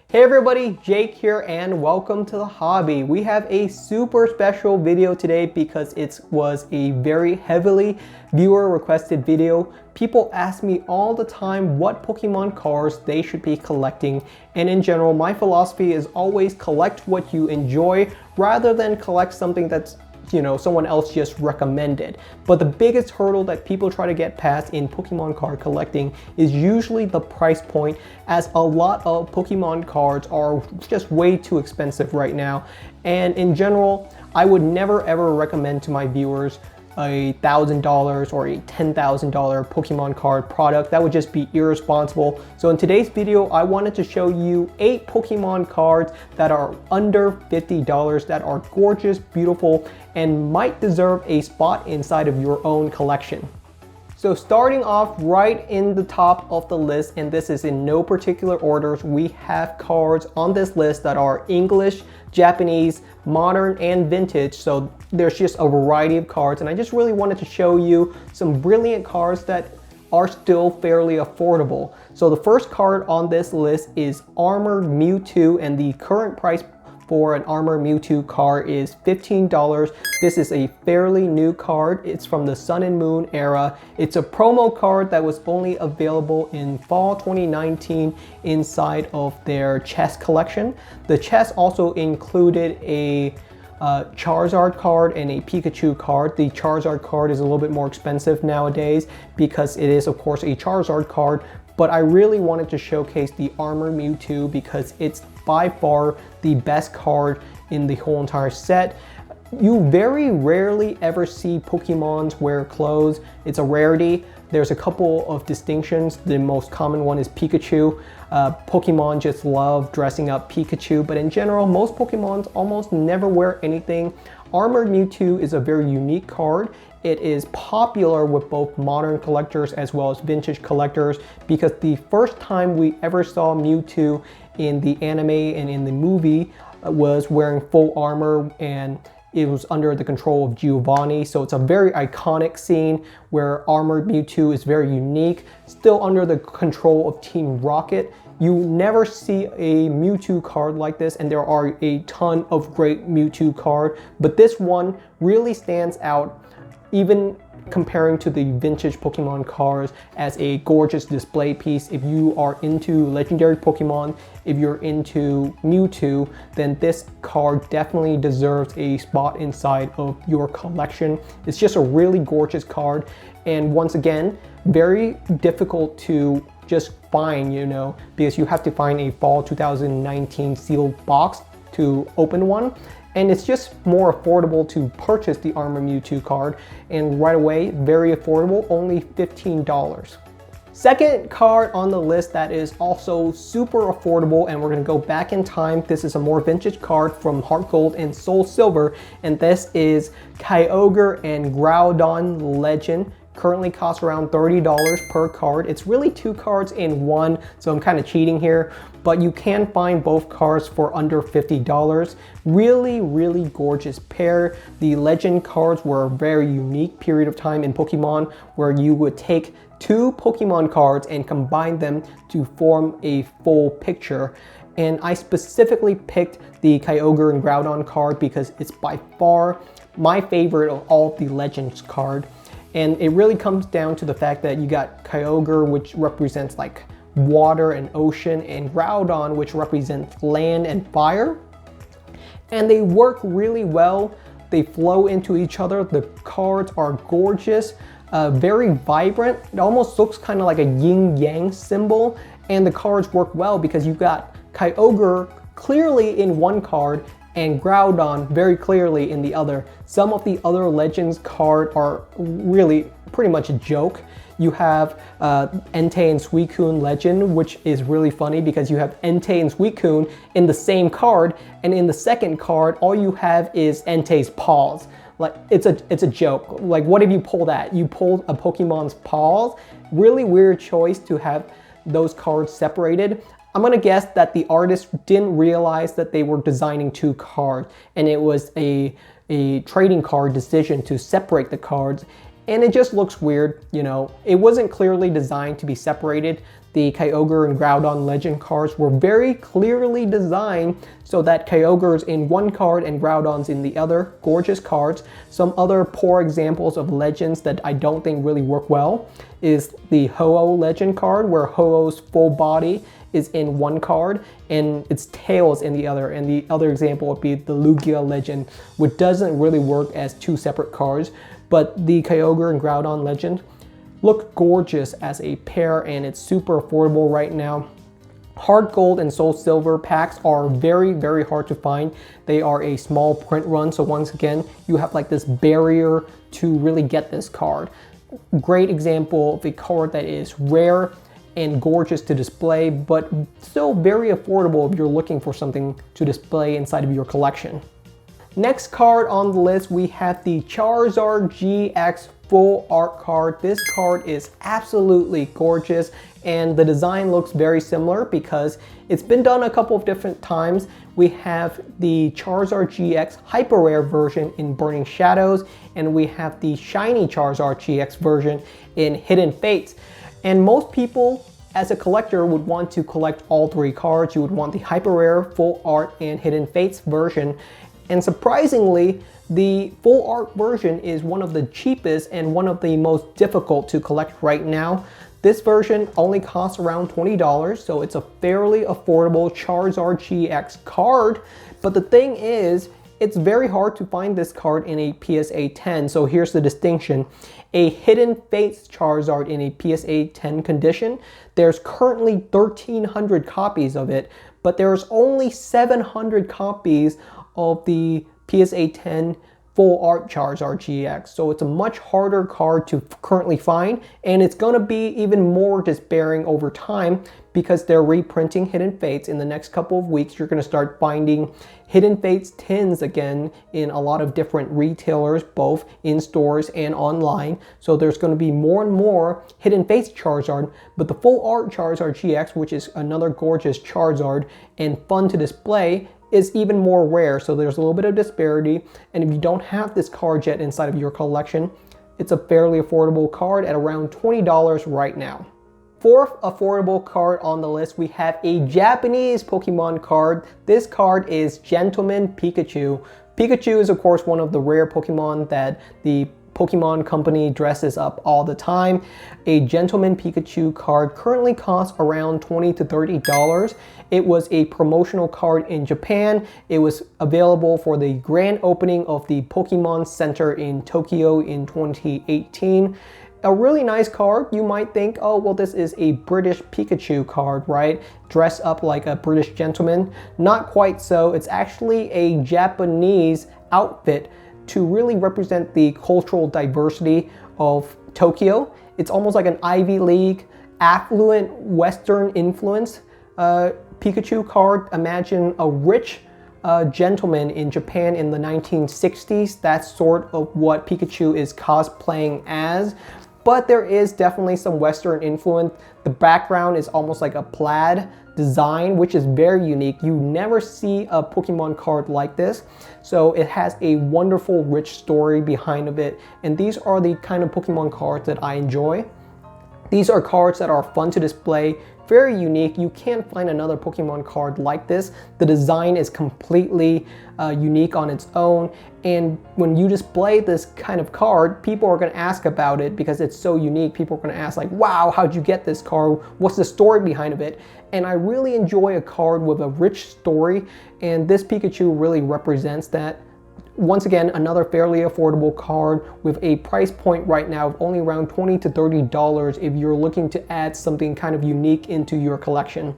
Hey everybody, Jake here and welcome to the hobby. We have a super special video today because it was a very heavily viewer requested video. People ask me all the time what Pokemon cards they should be collecting, and in general my philosophy is always collect what you enjoy rather than collect something that's someone else just recommended. But the biggest hurdle that people try to get past in Pokemon card collecting is usually the price point, as a lot of Pokemon cards are just way too expensive right now. And in general, I would never ever recommend to my viewers a $1,000 or a $10,000 Pokemon card product. That would just be irresponsible. So in today's video, I wanted to show you 8 Pokemon cards that are under $50 that are gorgeous, beautiful, and might deserve a spot inside of your own collection. So starting off right in the top of the list, and this is in no particular orders, we have cards on this list that are English, Japanese, modern, and vintage. So there's just a variety of cards, and I just really wanted to show you some brilliant cards that are still fairly affordable. So the first card on this list is Armored Mewtwo, and the current price for an Armored Mewtwo card is $15. This is a fairly new card. It's from the Sun and Moon era. It's a promo card that was only available in fall 2019 inside of their chest collection. The chest also included a Charizard card and a Pikachu card. The Charizard card is a little bit more expensive nowadays because it is of course a Charizard card, but I really wanted to showcase the Armored Mewtwo because it's by far the best card in the whole entire set. You very rarely ever see Pokemons wear clothes. It's a rarity. There's a couple of distinctions. The most common one is Pikachu. Pokemon just love dressing up Pikachu, but in general, most Pokemons almost never wear anything. Armored Mewtwo is a very unique card. It is popular with both modern collectors as well as vintage collectors because the first time we ever saw Mewtwo in the anime and in the movie was wearing full armor, and it was under the control of Giovanni. So it's a very iconic scene where Armored Mewtwo is very unique, still under the control of Team Rocket. You never see a Mewtwo card like this, and there are a ton of great Mewtwo cards, but this one really stands out, even comparing to the vintage Pokemon cards, as a gorgeous display piece. If you are into legendary Pokemon, if you're into Mewtwo, then this card definitely deserves a spot inside of your collection. It's just a really gorgeous card, and once again, very difficult to just find, because you have to find a fall 2019 sealed box to open one. And it's just more affordable to purchase the Armored Mewtwo card, and right away, very affordable, only $15. Second card on the list that is also super affordable, and we're gonna go back in time. This is a more vintage card from Heart Gold and Soul Silver, and this is Kyogre and Groudon Legend. Currently costs around $30 per card. It's really 2 cards in one, so I'm kind of cheating here, but you can find both cards for under $50. Really, really gorgeous pair. The Legend cards were a very unique period of time in Pokemon where you would take 2 Pokemon cards and combine them to form a full picture. And I specifically picked the Kyogre and Groudon card because it's by far my favorite of all of the Legends card. And it really comes down to the fact that you got Kyogre, which represents like water and ocean, and Groudon, which represents land and fire. And they work really well. They flow into each other. The cards are gorgeous, very vibrant. It almost looks kind of like a yin-yang symbol. And the cards work well because you've got Kyogre clearly in one card and Groudon very clearly in the other. Some of the other Legends cards are really pretty much a joke. You have Entei and Suicune Legend, which is really funny because you have Entei and Suicune in the same card, and in the second card, all you have is Entei's paws. Like, it's a joke. Like, what if you pull that? You pulled a Pokemon's paws? Really weird choice to have those cards separated. I'm gonna guess that the artist didn't realize that they were designing 2 cards, and it was a trading card decision to separate the cards, and it just looks weird. It wasn't clearly designed to be separated. the Kyogre and Groudon legend cards were very clearly designed so that Kyogre's in one card and Groudon's in the other. Gorgeous cards. Some other poor examples of legends that I don't think really work well is the Ho-Oh legend card, where Ho-Oh's full body is in one card and its tail is in the other. And the other example would be the Lugia legend, which doesn't really work as two separate cards. But the Kyogre and Groudon legend look gorgeous as a pair, and it's super affordable right now. Hard Gold and Soul Silver packs are very, very hard to find. They are a small print run, so once again, you have like this barrier to really get this card. Great example of a card that is rare and gorgeous to display, but still very affordable if you're looking for something to display inside of your collection. Next card on the list, we have the Charizard GX full art card. This card is absolutely gorgeous, and the design looks very similar because it's been done a couple of different times. We have the Charizard GX Hyper Rare version in Burning Shadows, and we have the shiny Charizard GX version in Hidden Fates. And most people, as a collector, would want to collect all three cards. You would want the Hyper Rare, Full Art, and Hidden Fates version. And surprisingly, the full art version is one of the cheapest and one of the most difficult to collect right now. This version only costs around $20, so it's a fairly affordable Charizard GX card. But the thing is, it's very hard to find this card in a PSA 10, so here's the distinction. A Hidden Fates Charizard in a PSA 10 condition, there's currently 1,300 copies of it, but there's only 700 copies of the PSA 10 full art Charizard GX. So it's a much harder card to currently find, and it's gonna be even more despairing over time because they're reprinting Hidden Fates. In the next couple of weeks, you're gonna start finding Hidden Fates tins again in a lot of different retailers, both in stores and online. So there's gonna be more and more Hidden Fates Charizard, but the full art Charizard GX, which is another gorgeous Charizard and fun to display, is even more rare, so there's a little bit of disparity. And if you don't have this card yet inside of your collection, it's a fairly affordable card at around $20 right now. Fourth affordable card on the list, we have a Japanese Pokemon card. This card is Gentleman Pikachu. Pikachu is of course one of the rare Pokemon that the Pokemon company dresses up all the time. A Gentleman Pikachu card currently costs around $20 to $30. It was a promotional card in Japan. It was available for the grand opening of the Pokemon Center in Tokyo in 2018. A really nice card. You might think, oh, well, this is a British Pikachu card, right? Dressed up like a British gentleman. Not quite so. It's actually a Japanese outfit to really represent the cultural diversity of Tokyo. It's almost like an Ivy League, affluent Western influence Pikachu card. Imagine a rich gentleman in Japan in the 1960s. That's sort of what Pikachu is cosplaying as. But there is definitely some Western influence. The background is almost like a plaid design, which is very unique. You never see a Pokemon card like this. So it has a wonderful, rich story behind of it. And these are the kind of Pokemon cards that I enjoy. These are cards that are fun to display, very unique. You can't find another Pokemon card like this. The design is completely unique on its own. And when you display this kind of card, people are going to ask about it because it's so unique. People are going to ask like, wow, how'd you get this card? What's the story behind of it? And I really enjoy a card with a rich story. And this Pikachu really represents that. Once again, another fairly affordable card with a price point right now of only around $20 to $30 if you're looking to add something kind of unique into your collection.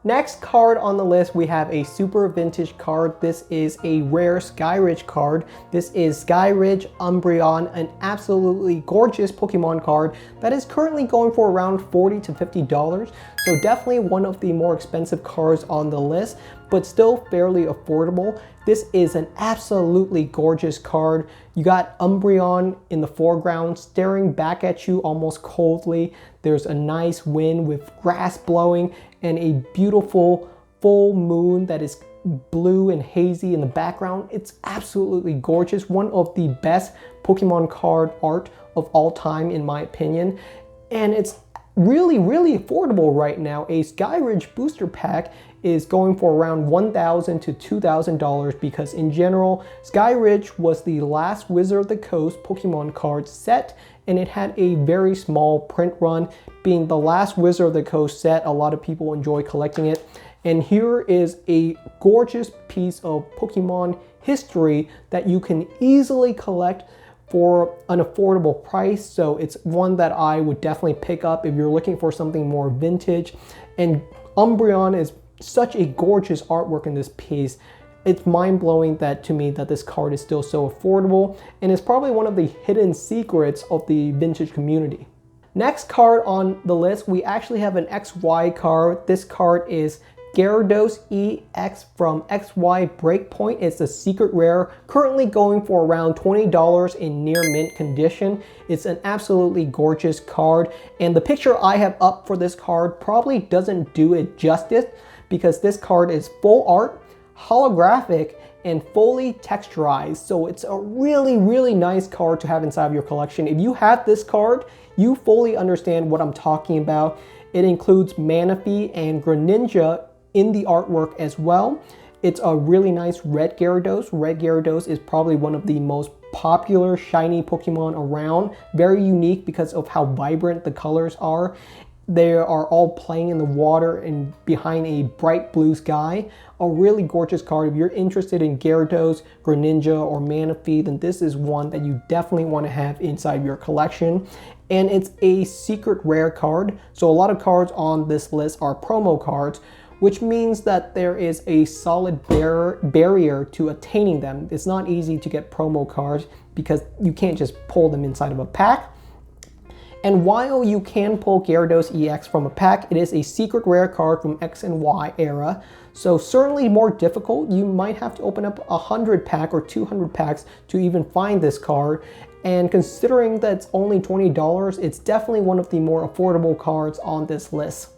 Next card on the list, we have a super vintage card. This is a rare Skyridge card. This is Skyridge Umbreon, an absolutely gorgeous Pokemon card that is currently going for around $40 to $50. So definitely one of the more expensive cards on the list, but still fairly affordable. This is an absolutely gorgeous card. You got Umbreon in the foreground staring back at you almost coldly. There's a nice wind with grass blowing and a beautiful full moon that is blue and hazy in the background. It's absolutely gorgeous. One of the best Pokemon card art of all time in my opinion. And it's really affordable right now. A Skyridge booster pack is going for around $1,000 to $2,000 because in general, Skyridge was the last Wizard of the Coast Pokemon card set, and it had a very small print run. Being the last Wizard of the Coast set, a lot of people enjoy collecting it. And here is a gorgeous piece of Pokemon history that you can easily collect for an affordable price. So it's one that I would definitely pick up if you're looking for something more vintage. And Umbreon is such a gorgeous artwork in this piece. It's mind-blowing that to me that this card is still so affordable, and it's probably one of the hidden secrets of the vintage community. Next card on the list, we actually have an XY card. This card is Gyarados EX from XY Breakpoint. It's a secret rare, currently going for around $20 in near mint condition. It's an absolutely gorgeous card, and the picture I have up for this card probably doesn't do it justice because this card is full art, holographic, and fully texturized. So it's a really nice card to have inside of your collection. If you have this card, you fully understand what I'm talking about. It includes Manaphy and Greninja in the artwork as well. It's a really nice red Gyarados. Red Gyarados is probably one of the most popular shiny Pokemon around. Very unique because of how vibrant the colors are. They are all playing in the water and behind a bright blue sky. A really gorgeous card. If you're interested in Gyarados, Greninja, or Manaphy, then this is one that you definitely want to have inside your collection. And it's a secret rare card. So a lot of cards on this list are promo cards, which means that there is a solid barrier to attaining them. It's not easy to get promo cards because you can't just pull them inside of a pack. And while you can pull Gyarados EX from a pack, it is a secret rare card from X and Y era. So certainly more difficult. You might have to open up 100 pack or 200 packs to even find this card. And considering that it's only $20, it's definitely one of the more affordable cards on this list.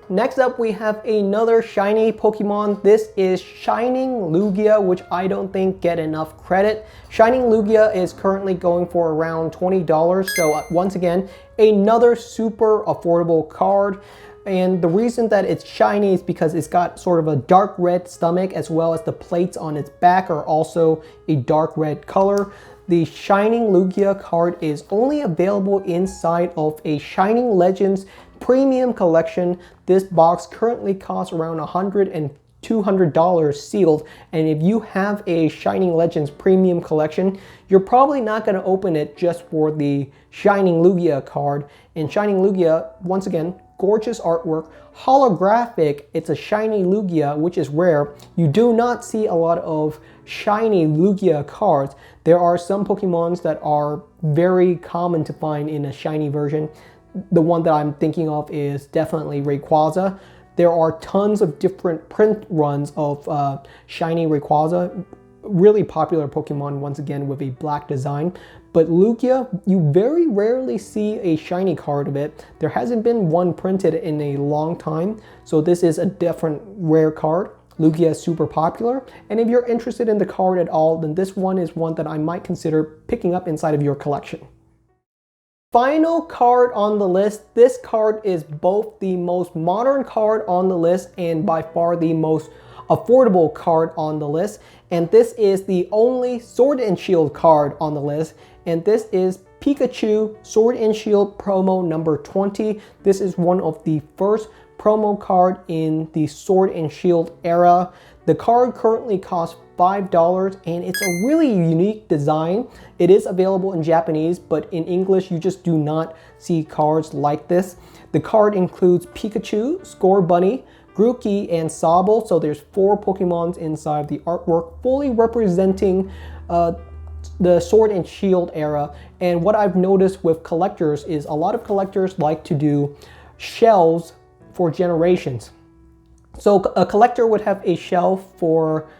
Next up, we have another shiny Pokemon. This is Shining Lugia, which I don't think get enough credit. Shining Lugia is currently going for around $20. So once again, another super affordable card. And the reason that it's shiny is because it's got sort of a dark red stomach, as well as the plates on its back are also a dark red color. The Shining Lugia card is only available inside of a Shining Legends premium collection. This box currently costs around $100 and $200 sealed, and if you have a Shining Legends premium collection, you're probably not going to open it just for the Shining Lugia card. And Shining Lugia, once again, gorgeous artwork, holographic. It's a shiny Lugia, which is rare. You do not see a lot of shiny Lugia cards. There are some Pokemons that are very common to find in a shiny version. The one that I'm thinking of is definitely Rayquaza. There are tons of different print runs of shiny Rayquaza. Really popular Pokemon, once again, with a black design. But Lugia, you very rarely see a shiny card of it. There hasn't been one printed in a long time, so this is a different rare card. Lugia is super popular, and if you're interested in the card at all, then this one is one that I might consider picking up inside of your collection. Final card on the list. This card is both the most modern card on the list and by far the most affordable card on the list. And this is the only Sword and Shield card on the list. And this is Pikachu Sword and Shield promo number 20. This is one of the first promo card in the Sword and Shield era. The card currently costs $5 and it's a really unique design. It is available in Japanese, but in English you just do not see cards like this. The card includes Pikachu, Scorbunny, Grookey, and Sobble. So there's 4 Pokemons inside the artwork, fully representing the Sword and Shield era. And what I've noticed with collectors is a lot of collectors like to do shelves for generations. So a collector would have a shelf for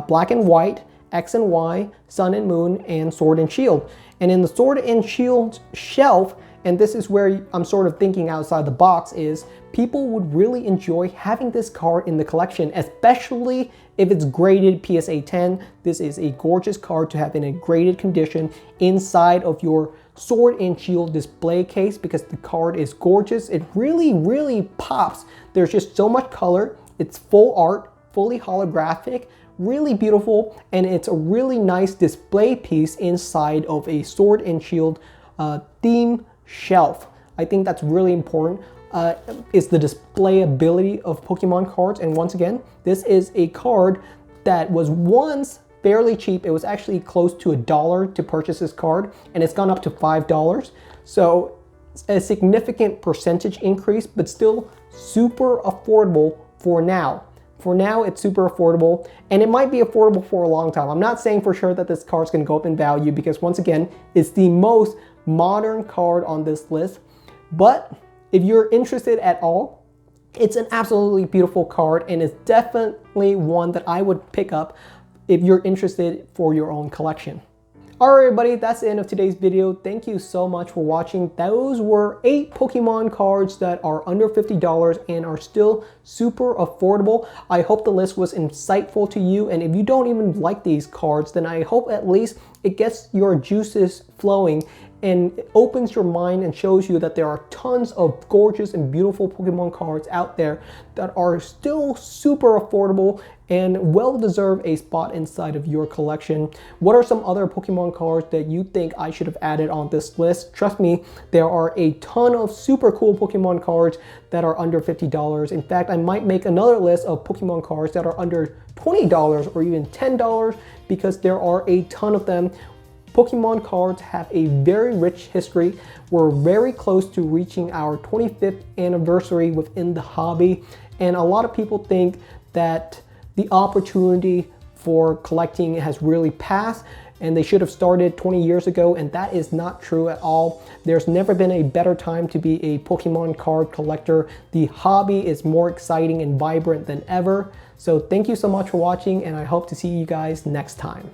Black and White, X and Y, Sun and Moon, and Sword and Shield. And in the Sword and Shield shelf, and this is where I'm sort of thinking outside the box, is people would really enjoy having this card in the collection, especially if it's graded PSA 10. This is a gorgeous card to have in a graded condition inside of your Sword and Shield display case because the card is gorgeous. It really pops. There's just so much color. It's full art, fully holographic, really beautiful, and it's a really nice display piece inside of a Sword and Shield theme shelf. I think that's really important. Is the display ability of Pokemon cards. And once again, this is a card that was once fairly cheap. It was actually close to $1 to purchase this card, and it's gone up to $5. So a significant percentage increase, but still super affordable for now. For now, it's super affordable, and it might be affordable for a long time. I'm not saying for sure that this card's gonna go up in value because once again, it's the most modern card on this list. But if you're interested at all, it's an absolutely beautiful card, and it's definitely one that I would pick up if you're interested for your own collection. All right, everybody, that's the end of today's video. Thank you so much for watching. Those were 8 Pokemon cards that are under $50 and are still super affordable. I hope the list was insightful to you, and if you don't even like these cards, then I hope at least it gets your juices flowing and it opens your mind and shows you that there are tons of gorgeous and beautiful Pokemon cards out there that are still super affordable and well deserve a spot inside of your collection. What are some other Pokemon cards that you think I should have added on this list? Trust me, there are a ton of super cool Pokemon cards that are under $50. In fact, I might make another list of Pokemon cards that are under $20 or even $10 because there are a ton of them. Pokemon cards have a very rich history. We're very close to reaching our 25th anniversary within the hobby, and a lot of people think that the opportunity for collecting has really passed and they should have started 20 years ago, and that is not true at all. There's never been a better time to be a Pokemon card collector. The hobby is more exciting and vibrant than ever. So thank you so much for watching, and I hope to see you guys next time.